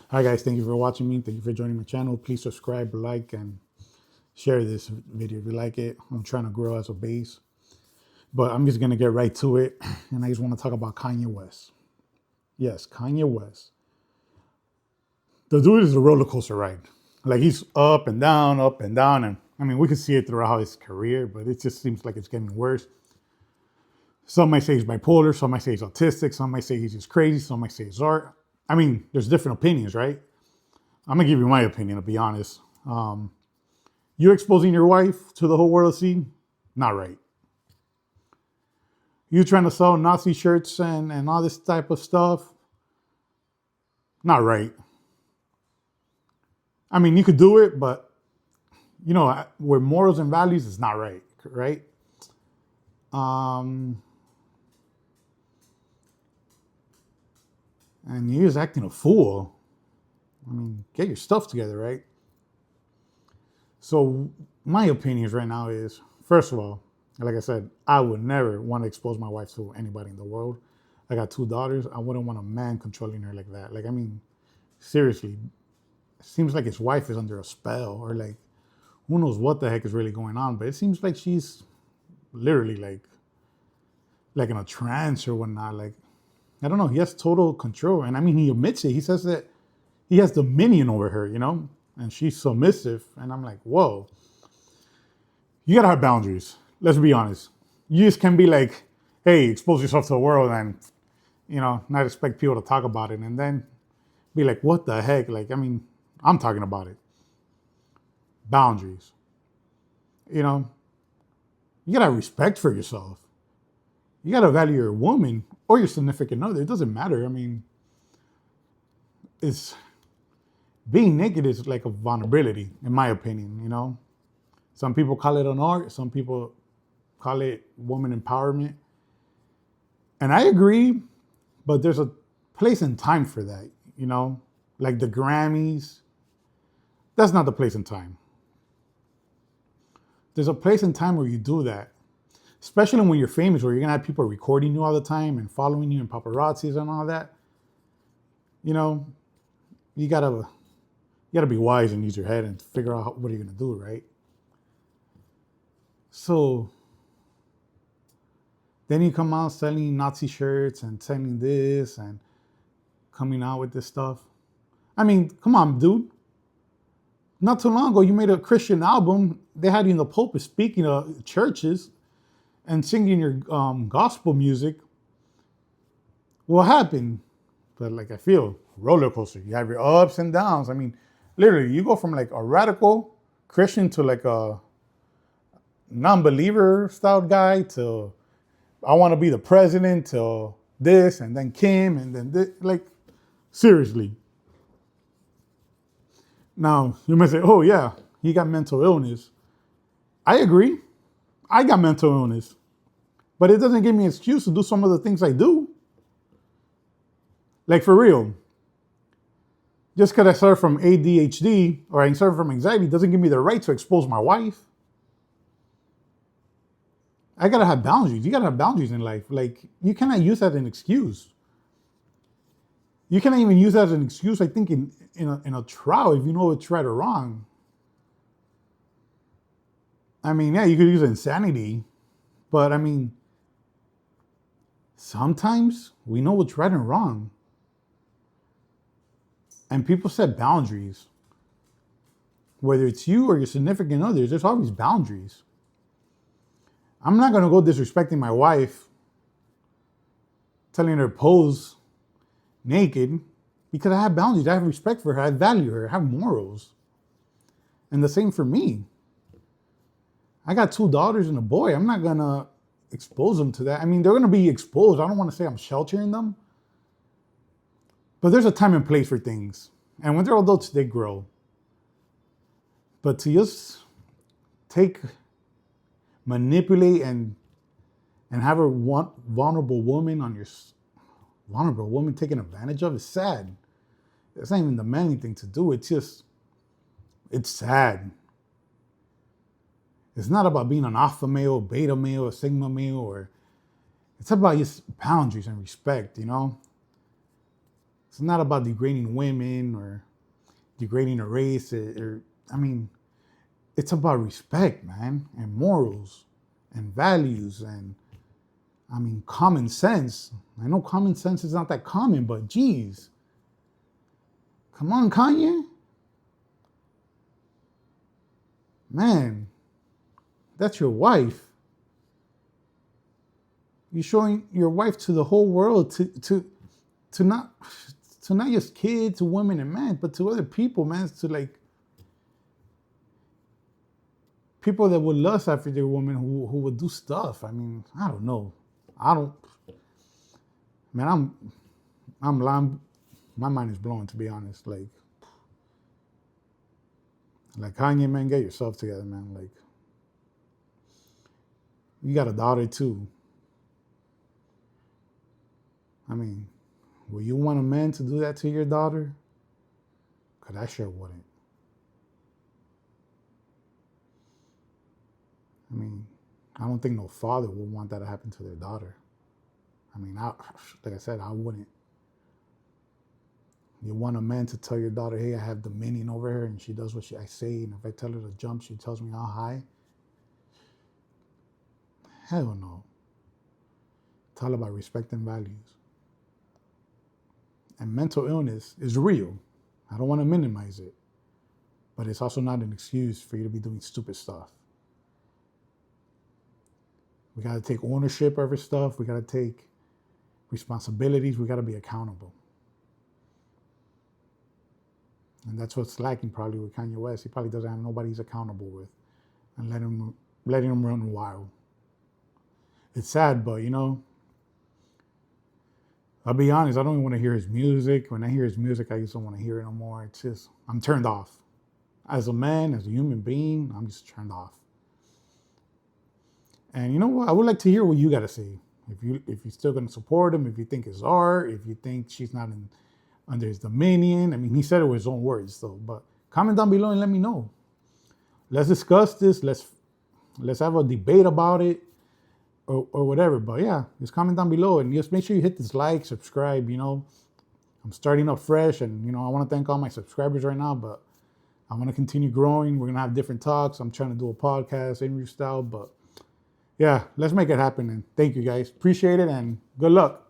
Hi guys, thank you for watching me. Thank you for joining my channel. Please subscribe, like, and share this video if you like it. I'm trying to grow as a base, but I'm just gonna get right to it. And I just want to talk about Kanye West. Yes, Kanye West. The dude is a roller coaster ride. Like he's up and down, and I mean we can see it throughout his career, but it just seems like it's getting worse. Some might say he's bipolar, some might say he's autistic, some might say he's just crazy, some might say it's art. I mean, there's different opinions, right? I'm gonna give you my opinion, to be honest. You exposing your wife to the whole world to see, not right. You trying to sell Nazi shirts and all this type of stuff, not right. I mean, you could do it, but you know, where morals and values is not right, right? Um, and you're just acting a fool. I mean, get your stuff together, right? So my opinions right now is, first of all, like I said, I would never want to expose my wife to anybody in the world. I got two daughters. I wouldn't want a man controlling her like that. Like, I mean, seriously, it seems like his wife is under a spell, or like, who knows what the heck is really going on. But it seems like she's literally like in a trance or whatnot. Like, I don't know. He has total control. And I mean, he admits it. He says that he has dominion over her, you know, and she's submissive. And I'm like, whoa, you gotta have boundaries. Let's be honest. You just can't be like, hey, expose yourself to the world and, you know, not expect people to talk about it and then be like, what the heck? Like, I mean, I'm talking about it. Boundaries. You know, you gotta have respect for yourself. You gotta value your woman or your significant other. It doesn't matter. I mean, it's being naked is like a vulnerability, in my opinion, you know. Some people call it an art, some people call it woman empowerment. And I agree, but there's a place and time for that, you know, like the Grammys. That's not the place and time. There's a place and time where you do that, especially when you're famous, where you're gonna have people recording you all the time and following you and paparazzis and all that. You know, you gotta be wise and use your head and figure out what you're gonna do, right? So then you come out selling Nazi shirts and selling this and coming out with this stuff. I mean, come on, dude. Not too long ago, you made a Christian album. They had you in the pulpit speaking to churches and singing your gospel music. What happened? But like I feel roller coaster. You have your ups and downs. I mean, literally, you go from like a radical Christian to like a non-believer style guy to I want to be the president to this and then Kim and then this. Like seriously. Now you may say, "Oh yeah, he got mental illness." I agree. I got mental illness, but it doesn't give me an excuse to do some of the things I do. Like for real, just because I suffer from ADHD or I suffer from anxiety doesn't give me the right to expose my wife. I gotta have boundaries. You gotta have boundaries in life. Like you cannot use that as an excuse. You cannot even use that as an excuse. I think in a trial, if you know it's right or wrong. I mean, yeah, you could use insanity, but I mean, sometimes we know what's right and wrong, and people set boundaries. Whether it's you or your significant others, there's always boundaries. I'm not gonna go disrespecting my wife, telling her to pose naked, because I have boundaries. I have respect for her. I value her. I have morals. And the same for me. I got two daughters and a boy. I'm not gonna expose them to that. I mean, they're gonna be exposed. I don't want to say I'm sheltering them, but there's a time and place for things. And when they're adults, they grow. But to just take, manipulate, and have a vulnerable woman on your vulnerable woman taken advantage of is sad. It's not even the manly thing to do. It's sad. It's not about being an alpha male, beta male, a sigma male, or it's about just boundaries and respect, you know? It's not about degrading women or degrading a race. I mean, it's about respect, man, and morals and values and, I mean, common sense. I know common sense is not that common, but geez. Come on, Kanye. Man, that's your wife. You're showing your wife to the whole world to not to not just kids, to women and men, but to other people, man. To like people that would lust after their woman who would do stuff. I mean, I don't know. I don't man, I'm lying. My mind is blown, to be honest. Like Kanye, man, get yourself together, man. Like, you got a daughter too. I mean, would you want a man to do that to your daughter? Cause I sure wouldn't. I mean, I don't think no father would want that to happen to their daughter. I mean, like I said, I wouldn't. You want a man to tell your daughter, hey, I have dominion over her and she does what I say, and if I tell her to jump, she tells me how high? Hell no. It's all about respect and values. And mental illness is real. I don't want to minimize it. But it's also not an excuse for you to be doing stupid stuff. We got to take ownership of our stuff. We got to take responsibilities. We got to be accountable. And that's what's lacking probably with Kanye West. He probably doesn't have nobody he's accountable with and letting him run wild. It's sad, but I'll be honest, I don't even want to hear his music. When I hear his music, I just don't want to hear it no more. It's just, I'm turned off. As a man, as a human being, I'm just turned off. And you know what? I would like to hear what you got to say. If you're still going to support him, if you think it's art, if you think she's not under his dominion. I mean, he said it with his own words, though. But comment down below and let me know. Let's discuss this. Let's have a debate about it, or whatever. But yeah, just comment down below and just make sure you hit this like, subscribe. I'm starting up fresh, and I want to thank all my subscribers right now. But I want to continue growing. We're gonna have different talks. I'm trying to do a podcast, interview style. But yeah, let's make it happen. And thank you guys. Appreciate it and good luck.